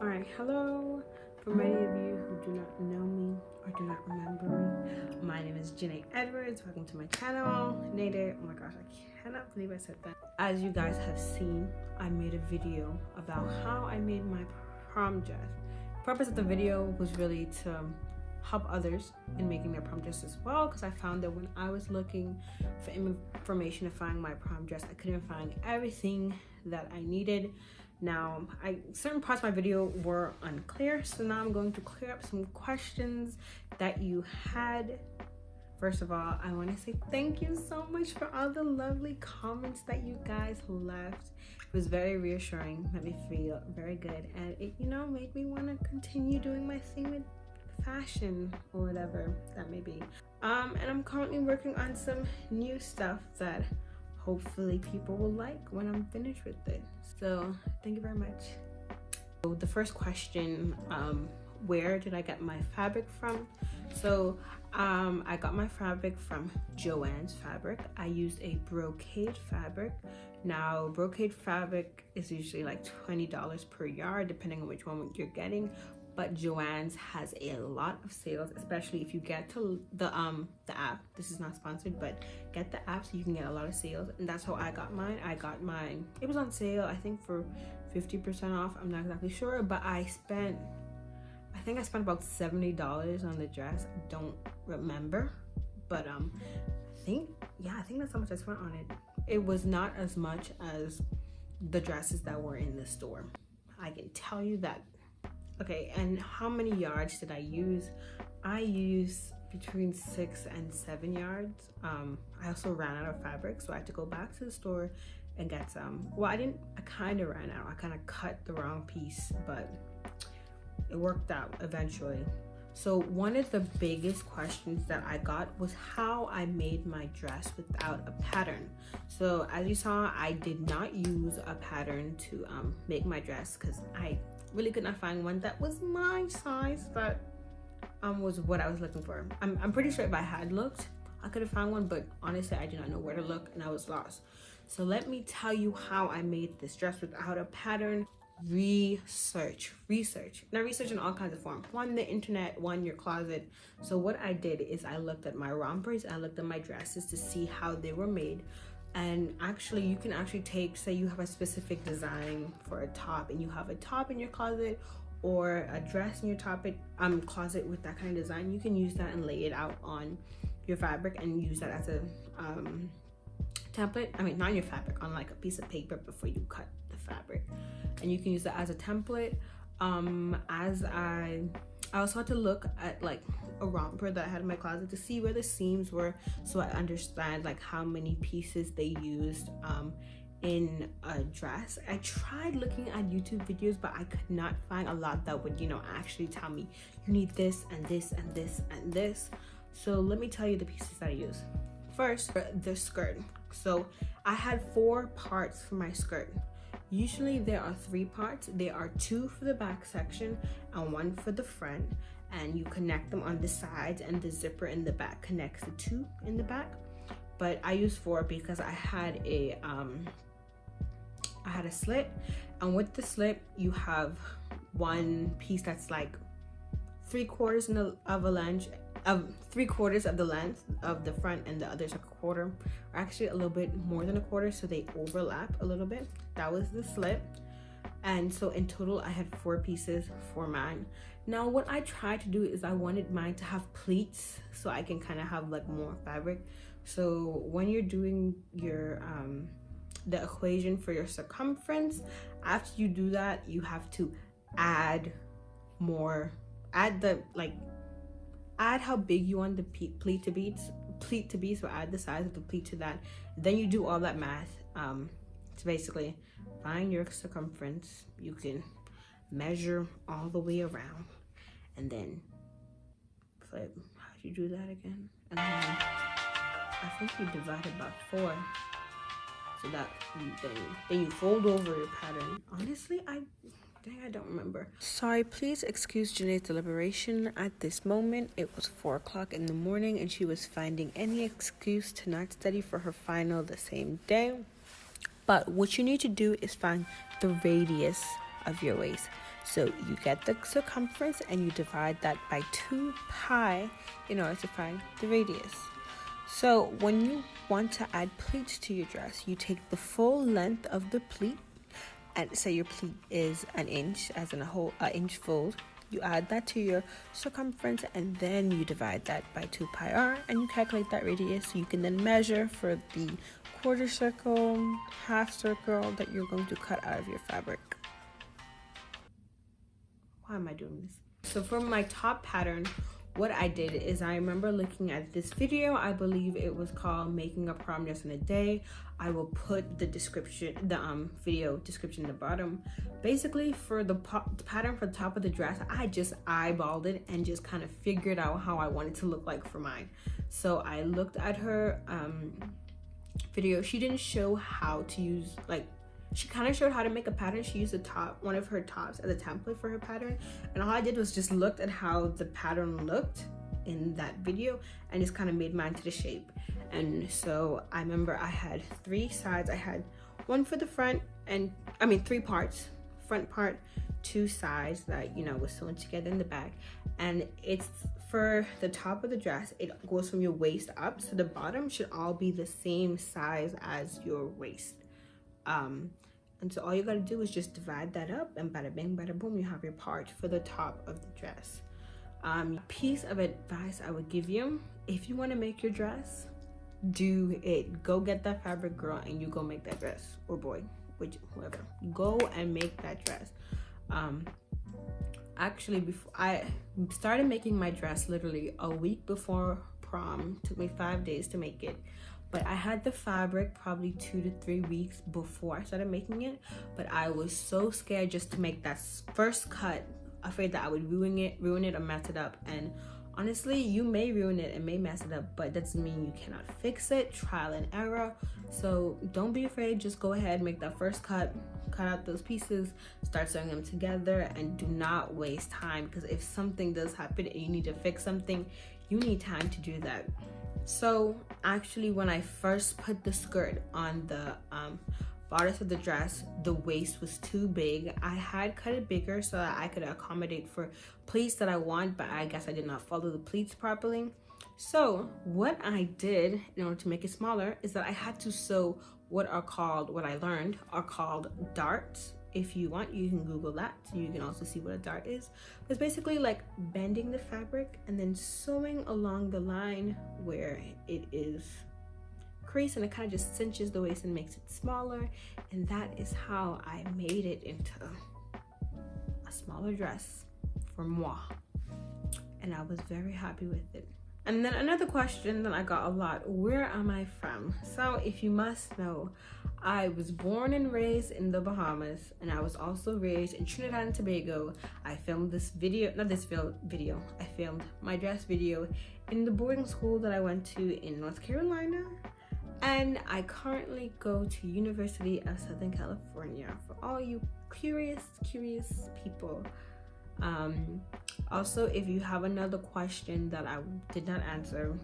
Alright, hello. For many of you who do not know me or do not remember me, my name is JENAE Edwards. Welcome to my channel. Nader, oh my gosh, I cannot believe I said that. As you guys have seen, I made a video about how I made my prom dress. The purpose of the video was really to help others in making their prom dress as well, because I found that when I was looking for information to find my prom dress, I couldn't find everything that I needed. Now, certain parts of my video were unclear, so now I'm going to clear up some questions that you had. First of all, I want to say thank you so much for all the lovely comments that you guys left. It was very reassuring, made me feel very good, and it, made me want to continue doing my thing with fashion or whatever that may be. And I'm currently working on some new stuff that hopefully people will like when I'm finished with it. So thank you very much. So the first question, where did I get my fabric from? So I got my fabric from Joann's Fabric. I used a brocade fabric. Now brocade fabric is usually like $20 per yard depending on which one you're getting, but Joann's has a lot of sales, especially if you get to the app. This is not sponsored, but get the app so you can get a lot of sales, and that's how I got mine. It was on sale, I think for 50% off. I'm not exactly sure, but I think I spent about $70 on the dress. I don't remember, but I think that's how much I spent on it. It was not as much as the dresses that were in the store, I can tell you that. Okay, and how many yards did I use? I used between 6 and 7 yards. I also ran out of fabric, so I had to go back to the store and get some. Well, I kind of ran out. I kind of cut the wrong piece, but it worked out eventually. So one of the biggest questions that I got was how I made my dress without a pattern. So as you saw, I did not use a pattern to make my dress because I really could not find one that was my size, that was what I was looking for. I'm pretty sure if I had looked, I could have found one, but honestly, I did not know where to look and I was lost. So let me tell you how I made this dress without a pattern. Research. Now research in all kinds of forms. One, the internet, one, your closet. So what I did is I looked at my rompers, I looked at my dresses to see how they were made. And actually, you can actually take, say you have a specific design for a top and you have a top in your closet or a dress in your closet with that kind of design, you can use that and lay it out on your fabric and use that as a template. I mean, not your fabric, on like a piece of paper before you cut the fabric. And you can use that as a template. I also had to look at like a romper that I had in my closet to see where the seams were, so I understand like how many pieces they used in a dress. I tried looking at YouTube videos, but I could not find a lot that would, actually tell me you need this and this and this and this. So let me tell you the pieces that I used. First, the skirt. So I had 4 parts for my skirt. Usually there are 3 parts. There are 2 for the back section and 1 for the front, and you connect them on the sides, and the zipper in the back connects the 2 in the back. But I used 4 because I had a slit, and with the slit you have one piece that's like 3/4 of the length of the front, and the other's a quarter, or actually a little bit more than a quarter, so they overlap a little bit. That was the slit. And so in total I had 4 pieces for mine. Now what I tried to do is I wanted mine to have pleats so I can kind of have like more fabric. So when you're doing your the equation for your circumference, after you do that, you have to add how big you want the pleat to be, so add the size of the pleat to that. Then you do all that math to basically find your circumference. You can measure all the way around, and then flip. How do you do that again? And then I think you divide it by 4, so that then you fold over your pattern. Honestly, I don't remember. Sorry, please excuse JENAE's deliberation at this moment. It was 4 o'clock in the morning and she was finding any excuse to not study for her final the same day. But what you need to do is find the radius of your waist. So you get the circumference and you divide that by 2 pi in order to find the radius. So when you want to add pleats to your dress, you take the full length of the pleat, and say your pleat is 1 inch, as in an inch fold. You add that to your circumference, and then you divide that by 2 pi r, and you calculate that radius. You can then measure for the quarter circle, half circle that you're going to cut out of your fabric. Why am I doing this? So for my top pattern, what I did is I remember looking at this video. I believe it was called Making a Prom Dress in a Day. I will put the description, the video description at the bottom. Basically, for the pattern for the top of the dress, I just eyeballed it and just kind of figured out how I wanted to look like for mine. So I looked at her video. She didn't show how to use, like, she kind of showed how to make a pattern. She used one of her tops as a template for her pattern, and all I did was just looked at how the pattern looked in that video and just kind of made mine to the shape. And so I remember I had 3 sides. I had one for the front, and 3 parts: front part, 2 sides that, you know, was sewn together in the back. And it's for the top of the dress, it goes from your waist up, so the bottom should all be the same size as your waist. And so all you gotta do is just divide that up, and bada bing, bada boom, you have your part for the top of the dress. Piece of advice I would give you: if you want to make your dress, do it. Go get that fabric, girl, and you go make that dress, or boy, whoever. Go and make that dress. Actually, before I started making my dress literally a week before prom. Took me 5 days to make it. But I had the fabric probably 2 to 3 weeks before I started making it. But I was so scared just to make that first cut, afraid that I would ruin it or mess it up. And honestly, you may ruin it and may mess it up, but that doesn't mean you cannot fix it. Trial and error. So don't be afraid. Just go ahead, make that first cut, cut out those pieces, start sewing them together, and do not waste time, because if something does happen and you need to fix something, you need time to do that. So actually, when I first put the skirt on the bodice of the dress, the waist was too big. I had cut it bigger so that I could accommodate for pleats that I want, but I guess I did not follow the pleats properly. So what I did in order to make it smaller is that I had to sew what I learned are called darts. If you want, you can Google that, so you can also see what a dart is. It's basically like bending the fabric and then sewing along the line where it is creased, and it kind of just cinches the waist and makes it smaller. And that is how I made it into a smaller dress for moi, and I was very happy with it. And then another question that I got a lot: where am I from? So if you must know, I was born and raised in the Bahamas, and I was also raised in Trinidad and Tobago. I filmed this video, I filmed my dress video in the boarding school that I went to in North Carolina. And I currently go to University of Southern California, for all you curious people. Also, if you have another question that I did not answer,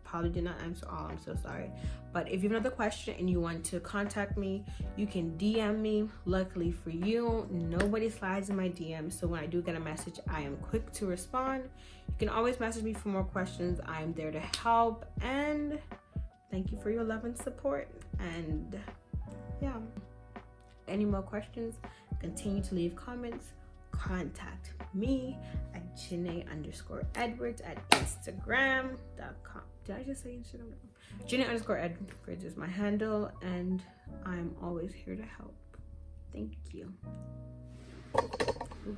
probably did not answer all, I'm so sorry. But if you have another question and you want to contact me, you can DM me. Luckily for you, nobody slides in my DM, so when I do get a message, I am quick to respond. You can always message me for more questions. I am there to help, and thank you for your love and support. And yeah, any more questions, continue to leave comments. Contact me at JENAE_Edwards at Instagram.com. Did I just say Instagram? JENAE_Edwards is my handle, and I'm always here to help. Thank you. Ooh.